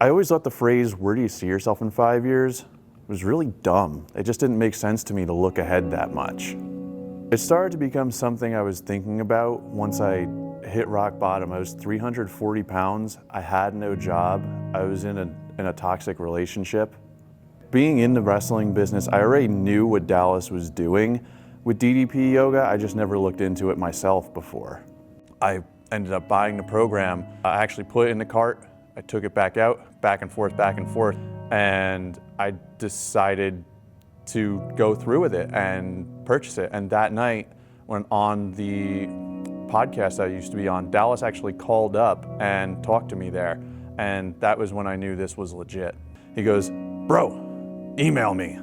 I always thought the phrase, "where do you see yourself in 5 years?" was really dumb. It just didn't make sense to me to look ahead that much. It started to become something I was thinking about once I hit rock bottom. I was 340 pounds, I had no job, I was in a toxic relationship. Being in the wrestling business, I already knew what Dallas was doing. With DDP yoga, I just never looked into it myself before. I ended up buying the program. I actually put it in the cart, I took it back out, back and forth, and I decided to go through with it and purchase it. And that night, when on the podcast I used to be on, Dallas actually called up and talked to me there. And that was when I knew this was legit. He goes, "Bro, email me."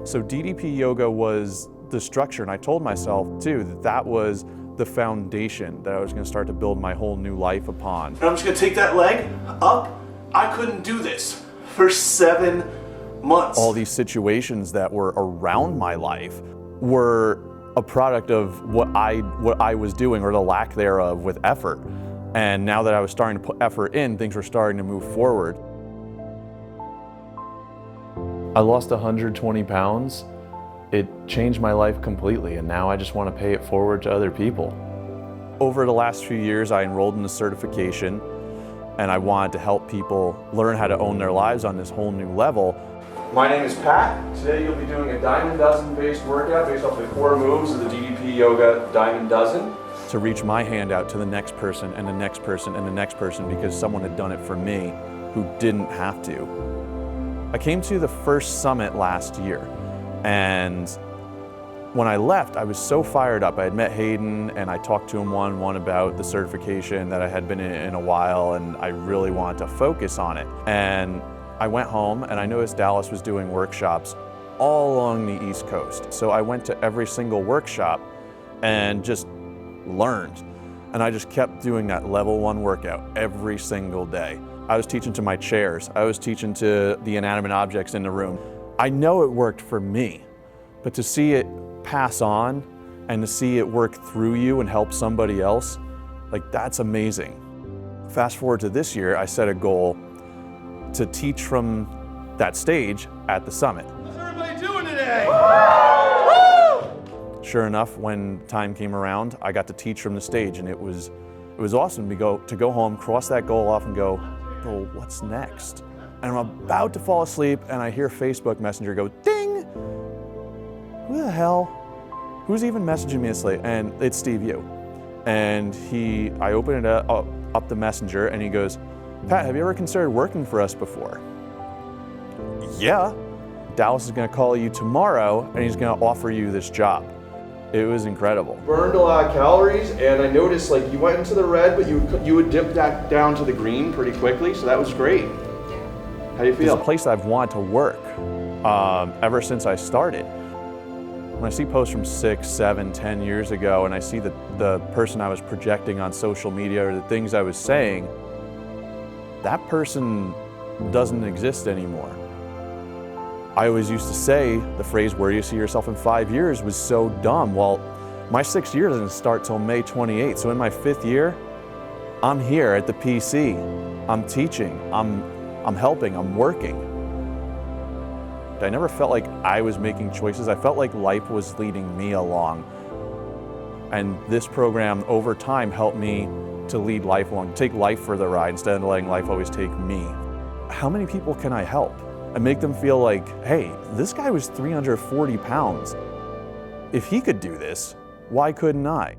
So DDP Yoga was the structure, and I told myself too that that was the foundation that I was gonna start to build my whole new life upon. And I'm just gonna take that leg up. I couldn't do this for 7 months. All these situations that were around my life were a product of what I was doing, or the lack thereof, with effort. And now that I was starting to put effort in, things were starting to move forward. I lost 120 pounds. It changed my life completely, and now I just want to pay it forward to other people. Over the last few years, I enrolled in the certification, and I wanted to help people learn how to own their lives on this whole new level. My name is Pat. Today you'll be doing a Diamond Dozen based workout based off the core moves of the DDP Yoga Diamond Dozen. To reach my hand out to the next person and the next person and the next person, because someone had done it for me who didn't have to. I came to the first summit last year, and when I left, I was so fired up. I had met Hayden, and I talked to him one-on-one about the certification that I had been in a while, and I really wanted to focus on it. And I went home, and I noticed Dallas was doing workshops all along the East Coast. So I went to every single workshop and just learned. And I just kept doing that level 1 workout every single day. I was teaching to my chairs. I was teaching to the inanimate objects in the room. I know it worked for me, but to see it pass on and to see it work through you and help somebody else, like, that's amazing. Fast forward to this year, I set a goal to teach from that stage at the summit. How's everybody doing today? Sure enough, when time came around, I got to teach from the stage, and it was awesome to go home, cross that goal off, and go, "Bro, what's next?" And I'm about to fall asleep, and I hear Facebook Messenger go ding. Who the hell? Who's even messaging me this late? And it's Steve Yu. And I open it up the messenger, and he goes, "Pat, have you ever considered working for us before?" Yeah. Dallas is gonna call you tomorrow, and he's gonna offer you this job. It was incredible. Burned a lot of calories, and I noticed, like, you went into the red, but you would dip that down to the green pretty quickly, so that was great. How do you feel? It's a place I've wanted to work ever since I started. When I see posts from 6, 7, 10 years ago, and I see the person I was projecting on social media, or the things I was saying, that person doesn't exist anymore. I always used to say the phrase, "where do you see yourself in 5 years?" was so dumb. Well, my 6th year doesn't start till May 28th. So in my 5th year, I'm here at the PC. I'm teaching, I'm helping, I'm working. I never felt like I was making choices. I felt like life was leading me along. And this program over time helped me to lead life along, take life for the ride instead of letting life always take me. How many people can I help and make them feel like, hey, this guy was 340 pounds. If he could do this, why couldn't I?